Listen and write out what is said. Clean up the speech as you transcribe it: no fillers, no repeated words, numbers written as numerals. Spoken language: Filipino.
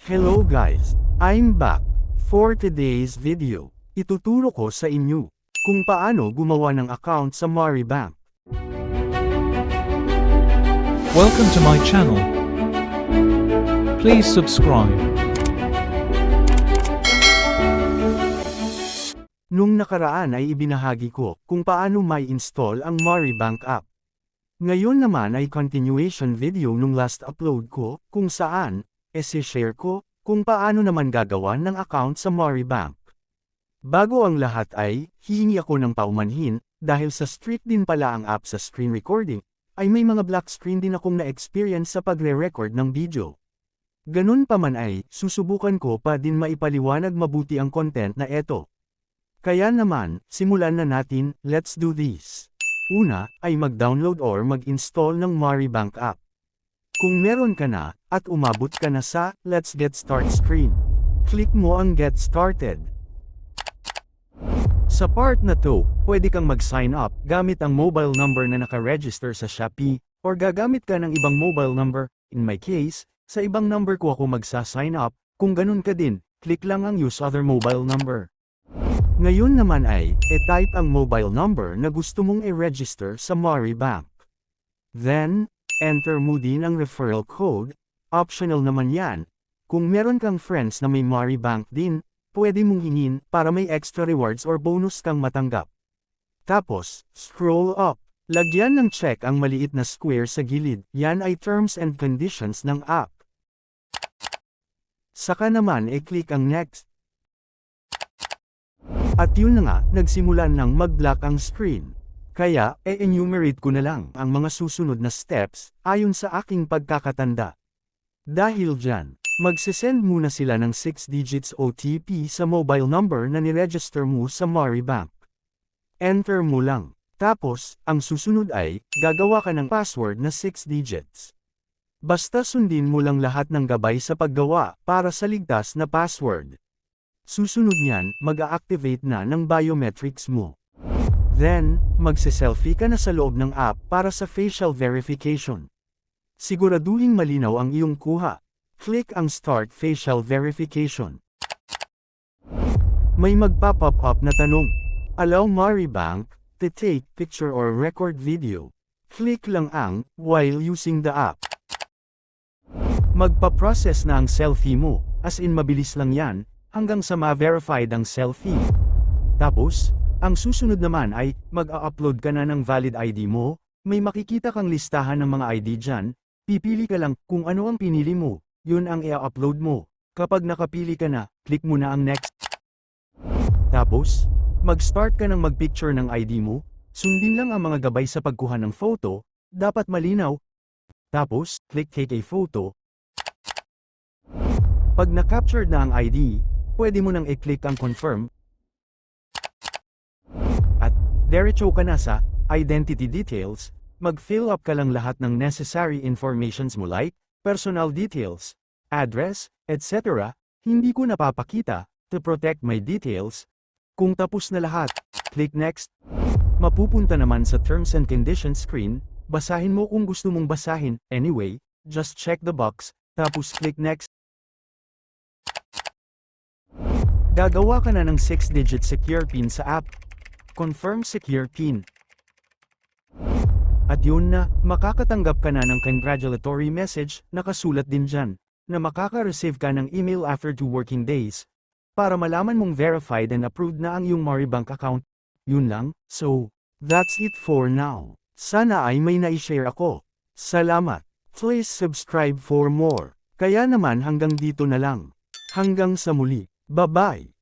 Hello guys, I'm back. For today's video, ituturo ko sa inyo kung paano gumawa ng account sa Maribank. Welcome to my channel. Please subscribe. Nung nakaraan ay ibinahagi ko kung paano may install ang Maribank app. Ngayon naman ay continuation video nung last upload ko kung saan share ko kung paano naman gagawan ng account sa Maribank. Bago ang lahat ay hihingi ako ng paumanhin dahil sa strict din pala ang app sa screen recording, ay may mga black screen din akong na-experience sa pagre-record ng video. Ganun pa man ay susubukan ko pa din maipaliwanag mabuti ang content na eto. Kaya naman, simulan na natin, let's do this. Una, ay mag-download or mag-install ng Maribank app. Kung meron ka na, at umabot ka na sa Let's Get Start screen, click mo ang Get Started. Sa part na to, pwede kang mag-sign up gamit ang mobile number na naka-register sa Shopee, or gagamit ka ng ibang mobile number. In my case, sa ibang number ko ako magsa-sign up. Kung ganun ka din, click lang ang Use Other Mobile Number. Ngayon naman ay, type ang mobile number na gusto mong i-register sa Maribank. Then, enter mo din ang referral code, optional naman yan. Kung meron kang friends na may Maribank din, pwede mong hingin para may extra rewards or bonus kang matanggap. Tapos, scroll up. Lagyan ng check ang maliit na square sa gilid, yan ay terms and conditions ng app. Saka naman i-click ang next. At yun na nga, nagsimulan ng mag-block ang screen. Kaya, enumerate ko na lang ang mga susunod na steps, ayon sa aking pagkakatanda. Dahil dyan, magsisend muna sila ng 6 digits OTP sa mobile number na niregister mo sa Maribank. Enter mo lang. Tapos, ang susunod ay, gagawa ka ng password na 6 digits. Basta sundin mo lang lahat ng gabay sa paggawa, para sa ligtas na password. Susunod niyan, mag-a-activate na ng biometrics mo. Then, magse-selfie ka na sa loob ng app para sa facial verification. Siguraduhing malinaw ang iyong kuha. Click ang Start Facial Verification. May magpa-pop up na tanong. Allow Maribank to take picture or record video. Click lang ang while using the app. Magpa-process na ang selfie mo, as in mabilis lang yan, hanggang sa ma-verified ang selfie. Tapos, ang susunod naman ay, mag-a-upload ka na ng valid ID mo, may makikita kang listahan ng mga ID dyan, pipili ka lang kung ano ang pinili mo, yun ang i-upload mo. Kapag nakapili ka na, click mo na ang next. Tapos, mag-start ka ng mag-picture ng ID mo, sundin lang ang mga gabay sa pagkuha ng photo, dapat malinaw. Tapos, click Take a Photo. Pag na-captured na ang ID, pwede mo nang i-click ang Confirm. Diretso ka na sa Identity Details, mag-fill up ka lang lahat ng necessary informations mo like, personal details, address, etc. Hindi ko napapakita, to protect my details. Kung tapos na lahat, click Next. Mapupunta naman sa Terms and Conditions screen, basahin mo kung gusto mong basahin, anyway, just check the box, tapos click Next. Gagawa ka na ng 6-digit secure PIN sa app. Confirm secure PIN. At yun na, makakatanggap ka na ng congratulatory message, nakasulat din dyan, na makaka-receive ka ng email after 2 working days, para malaman mong verified and approved na ang iyong Maribank account. Yun lang, so, that's it for now. Sana ay may na-share ako. Salamat. Please subscribe for more. Kaya naman hanggang dito na lang. Hanggang sa muli. Bye-bye.